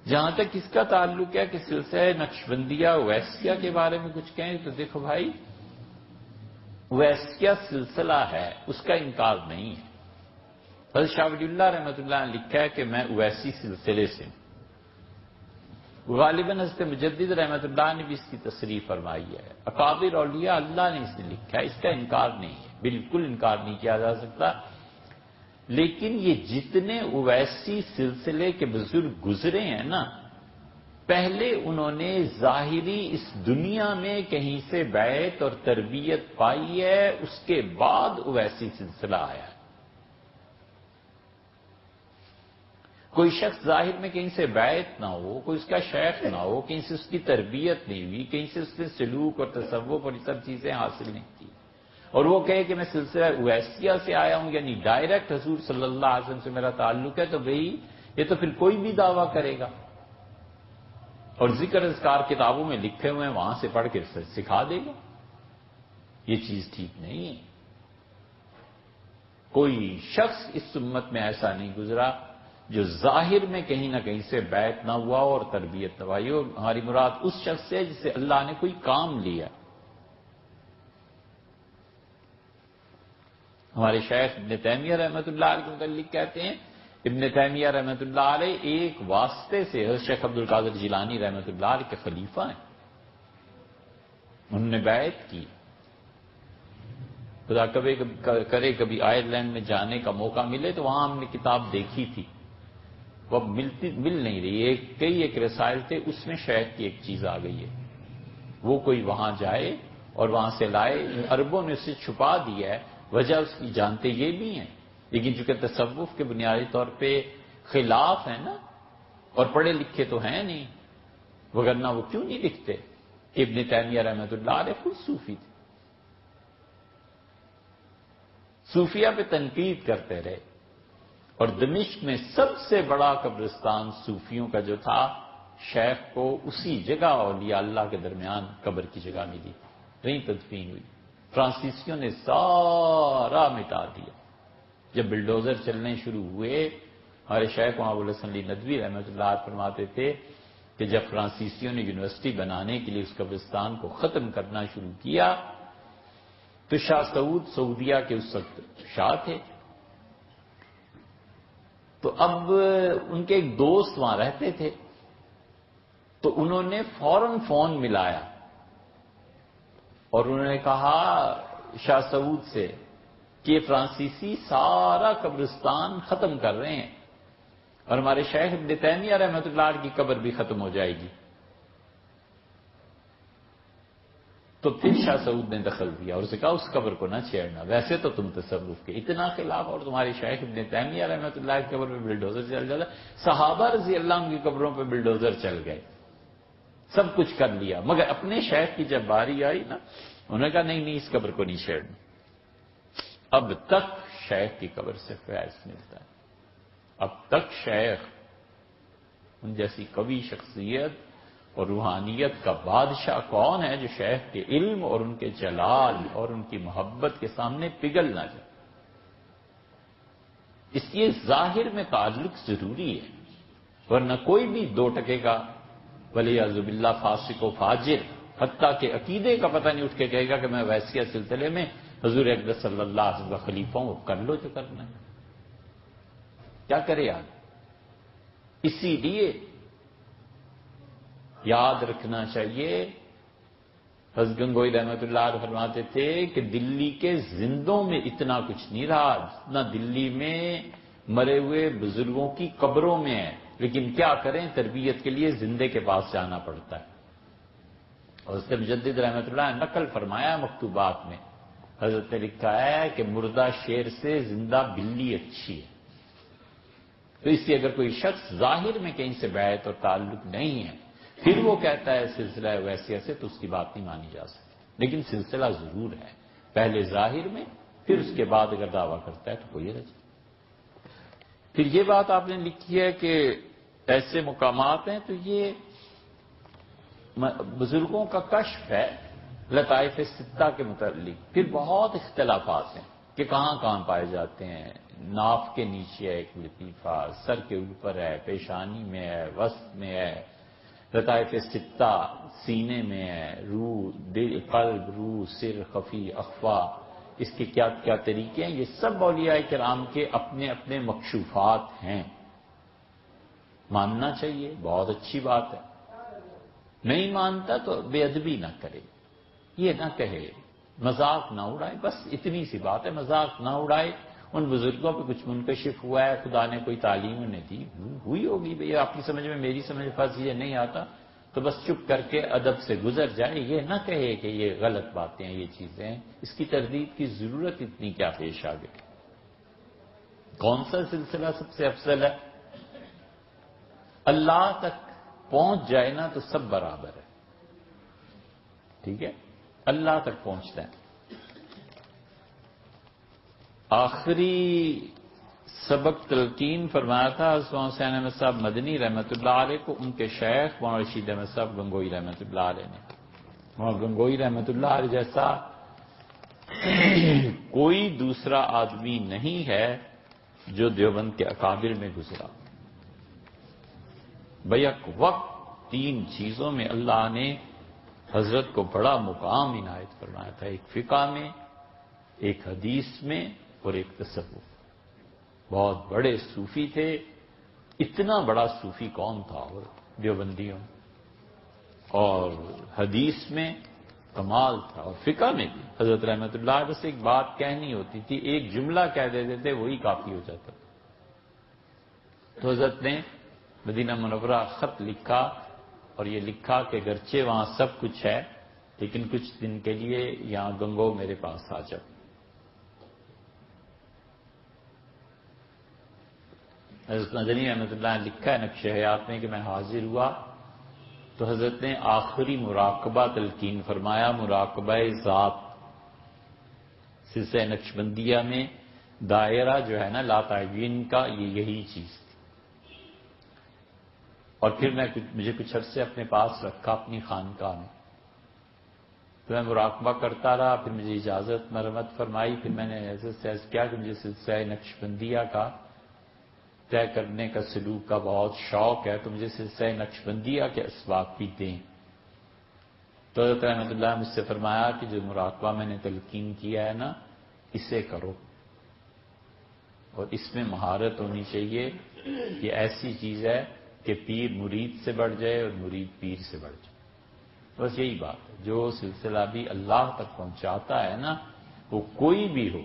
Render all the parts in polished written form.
جہاں تک اس کا تعلق ہے کہ سلسلہ نقشبندیہ اویسیہ کے بارے میں کچھ کہیں تو دیکھو بھائی، اویسیہ سلسلہ ہے، اس کا انکار نہیں ہے۔ حضرت شاہ ولی اللہ رحمۃ اللہ نے لکھا ہے کہ میں اویسی سلسلے سے ہوں۔ غالباً حضرت مجدد رحمۃ اللہ نے بھی اس کی تصریح فرمائی ہے۔ اکابر اولیاء اللہ نے اس نے لکھا ہے، اس کا انکار نہیں ہے، بالکل انکار نہیں کیا جا سکتا۔ لیکن یہ جتنے اویسی سلسلے کے بزرگ گزرے ہیں نا، پہلے انہوں نے ظاہری اس دنیا میں کہیں سے بیعت اور تربیت پائی ہے، اس کے بعد اویسی سلسلہ آیا ہے۔ کوئی شخص ظاہر میں کہیں سے بیعت نہ ہو، کوئی اس کا شیخ نہ ہو، کہیں سے اس کی تربیت نہیں ہوئی، کہیں سے اس نے سلوک اور تصوف اور یہ سب چیزیں حاصل نہیں کی، اور وہ کہے کہ میں سلسلہ اویسیہ سے آیا ہوں، یعنی ڈائریکٹ حضور صلی اللہ علیہ وسلم سے میرا تعلق ہے، تو بھئی یہ تو پھر کوئی بھی دعویٰ کرے گا، اور ذکر اذکار کتابوں میں لکھے ہوئے ہیں وہاں سے پڑھ کے سکھا دے گا۔ یہ چیز ٹھیک نہیں ہے۔ کوئی شخص اس امت میں ایسا نہیں گزرا جو ظاہر میں کہیں نہ کہیں سے بیعت نہ ہوا اور تربیت نہ ہوئی، اور ہماری مراد اس شخص سے جسے اللہ نے کوئی کام لیا۔ ہمارے شیخ ابن تیمیہ رحمۃ اللہ علیہ کے متعلق کہتے ہیں، ابن تیمیہ رحمۃ اللہ علیہ ایک واسطے سے حضرت شیخ عبد القادر جیلانی رحمۃ اللہ علیہ کے خلیفہ ہیں، انہوں نے بیعت کی۔ خدا کرے کبھی آئرلینڈ میں جانے کا موقع ملے تو وہاں ہم نے کتاب دیکھی تھی، وہ مل نہیں رہی، ایک رسائل تھے، اس میں شیخ کی ایک چیز آ گئی ہے، وہ کوئی وہاں جائے اور وہاں سے لائے، عربوں نے اسے چھپا دیا ہے، وجہ اس کی جانتے یہ بھی ہیں، لیکن چونکہ تصوف کے بنیادی طور پہ خلاف ہیں نا، اور پڑھے لکھے تو ہیں نہیں، وگرنہ وہ کیوں نہیں لکھتے؟ ابن تیمیہ رحمۃ اللہ علیہ خود صوفی تھے، صوفیہ پہ تنقید کرتے رہے، اور دمشق میں سب سے بڑا قبرستان صوفیوں کا جو تھا، شیخ کو اسی جگہ اولیاء اللہ کے درمیان قبر کی جگہ ملی، وہیں تدفین ہوئی۔ فرانسیسیوں نے سارا مٹا دیا۔ جب بلڈوزر چلنے شروع ہوئے، ہمارے شیخ وہاں ابوالحسن علی ندوی رحمۃ اللہ فرماتے تھے کہ جب فرانسیسیوں نے یونیورسٹی بنانے کے لیے اس قبرستان کو ختم کرنا شروع کیا تو شاہ سعود سعودیہ کے اس وقت شاہ تھے، تو اب ان کے ایک دوست وہاں رہتے تھے، تو انہوں نے فوراً فون ملایا اور انہوں نے کہا شاہ سعود سے کہ یہ فرانسیسی سارا قبرستان ختم کر رہے ہیں اور ہمارے شیخ ابن تیمیہ رحمۃ اللہ علیہ کی قبر بھی ختم ہو جائے گی۔ تو پھر شاہ سعود نے دخل دیا اور اسے کہا اس قبر کو نہ چھیڑنا، ویسے تو تم تصوف کے اتنا خلاف، اور تمہارے شیخ ابن تیمیہ رحمۃ اللہ کی قبر پہ بلڈوزر چل جاتا، صحابہ رضی اللہ عنہ کی قبروں پہ بلڈوزر چل گئے، سب کچھ کر لیا، مگر اپنے شیخ کی جب باری آئی نا، انہوں نے کہا نہیں اس قبر کو نہیں چھیڑنا۔ اب تک شیخ کی قبر سے فیض ملتا ہے، اب تک شیخ ان جیسی قوی شخصیت اور روحانیت کا بادشاہ کون ہے جو شیخ کے علم اور ان کے جلال اور ان کی محبت کے سامنے پگھل نہ جائے؟ اس لیے ظاہر میں تعلق ضروری ہے، ورنہ کوئی بھی دو ٹکے کا ولیعذ باللہ فاسق و فاجر، حتیٰ کہ عقیدے کا پتہ نہیں اٹھ کے کہے گا کہ میں ویسیہ سلسلے میں حضور اقدس صلی اللہ علیہ وسلم کا خلیفہ ہوں، کر لو جو کرنا ہے، کیا کرے آج؟ اسی لیے یاد رکھنا چاہیے، حضرت گنگوئی رحمۃ اللہ علیہ فرماتے تھے کہ دلی کے زندوں میں اتنا کچھ نہیں رہا جتنا دلی میں مرے ہوئے بزرگوں کی قبروں میں ہے، لیکن کیا کریں تربیت کے لیے زندے کے پاس جانا پڑتا ہے۔ اور حضرت مجدد رحمۃ اللہ نے نقل فرمایا مکتوبات میں، حضرت نے لکھا ہے کہ مردہ شیر سے زندہ بلی اچھی ہے۔ تو اس لیے اگر کوئی شخص ظاہر میں کہیں سے بیعت اور تعلق نہیں ہے، پھر وہ کہتا ہے سلسلہ ویسیہ سے، تو اس کی بات نہیں مانی جا سکتی، لیکن سلسلہ ضرور ہے، پہلے ظاہر میں، پھر اس کے بعد اگر دعویٰ کرتا ہے تو کوئی رجع۔ پھر یہ بات آپ نے لکھی ہے کہ ایسے مقامات ہیں، تو یہ بزرگوں کا کشف ہے لطائف ستہ کے متعلق، پھر بہت اختلافات ہیں کہ کہاں کہاں پائے جاتے ہیں، ناف کے نیچے ہے ایک لطیفہ، سر کے اوپر ہے، پیشانی میں ہے، وسط میں ہے، لطائف ستہ سینے میں ہے، روح، دل، قلب، روح، سر، خفی، اخفا، اس کے کیا کیا طریقے ہیں، یہ سب اولیاء کرام کے اپنے اپنے مکشوفات ہیں. ماننا چاہیے، بہت اچھی بات ہے. نہیں مانتا تو بے ادبی نہ کرے، یہ نہ کہے، مذاق نہ اڑائے، بس اتنی سی بات ہے، مذاق نہ اڑائے. ان بزرگوں پہ کچھ منکشف ہوا ہے، خدا نے کوئی تعلیم انہیں دی ہوئی ہوگی، بھئی آپ کی سمجھ میں میری سمجھ فرض یہ نہیں آتا تو بس چپ کر کے ادب سے گزر جائے. یہ نہ کہے کہ یہ غلط باتیں ہیں، یہ چیزیں ہیں، اس کی تردید کی ضرورت اتنی کیا پیش آ گئی. کون سا سلسلہ سب سے افضل ہے؟ اللہ تک پہنچ جائے نا تو سب برابر ہے. ٹھیک ہے، اللہ تک پہنچتا ہے. آخری سبق تلقین فرمایا تھا حضرت حسین احمد صاحب مدنی رحمۃ اللہ علیہ کو ان کے شیخ مولانا رشید احمد صاحب گنگوئی رحمۃ اللہ علیہ نے. مولانا گنگوئی رحمۃ اللہ علیہ جیسا کوئی دوسرا آدمی نہیں ہے جو دیوبند کے اکابر میں گزرا. بیک وقت تین چیزوں میں اللہ نے حضرت کو بڑا مقام عنایت فرمایا تھا، ایک فقہ میں، ایک حدیث میں، اور ایک تصوف. بہت بڑے صوفی تھے. اتنا بڑا صوفی کون تھا اور دیوبندیوں، اور حدیث میں کمال تھا، اور فقہ میں بھی. حضرت رحمت اللہ بس ایک بات کہنی ہوتی تھی، ایک جملہ کہہ دیتے تھے، وہی کافی ہو جاتا. تو حضرت نے مدینہ منورہ خط لکھا، اور یہ لکھا کہ گرچہ وہاں سب کچھ ہے لیکن کچھ دن کے لیے یہاں گنگو میرے پاس آ جاؤ. حضرت مدنی رحمۃ اللہ نے لکھا ہے نقش حیات میں کہ میں حاضر ہوا تو حضرت نے آخری مراقبہ تلقین فرمایا، مراقبہ ذات. سلسلہ نقشبندیہ میں دائرہ جو ہے نا لا تعین کا، یہ یہی چیز تھی. اور پھر مجھے کچھ عرصے اپنے پاس رکھا اپنی خانقاہ میں، تو میں مراقبہ کرتا رہا. پھر مجھے اجازت مرمت فرمائی. پھر میں نے حضرت سے عرض کیا کہ مجھے سلسلہ نقشبندیہ کا طے کرنے کا، سلوک کا بہت شوق ہے، تو مجھے سلسلہ نقشبندیہ کے اسباق بھی دیں. تو حضرت رحمۃ اللہ نے مجھ سے فرمایا کہ جو مراقبہ میں نے تلقین کیا ہے نا، اسے کرو، اور اس میں مہارت ہونی چاہیے. یہ ایسی چیز ہے کہ پیر مرید سے بڑھ جائے اور مرید پیر سے بڑھ جائے. بس یہی بات ہے. جو سلسلہ بھی اللہ تک پہنچاتا ہے نا، وہ کوئی بھی ہو،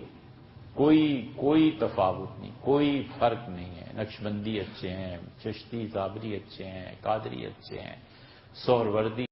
کوئی تفاوت نہیں، کوئی فرق نہیں ہے. نقشبندی اچھے ہیں، چشتی زابری اچھے ہیں، قادری اچھے ہیں، سہروردی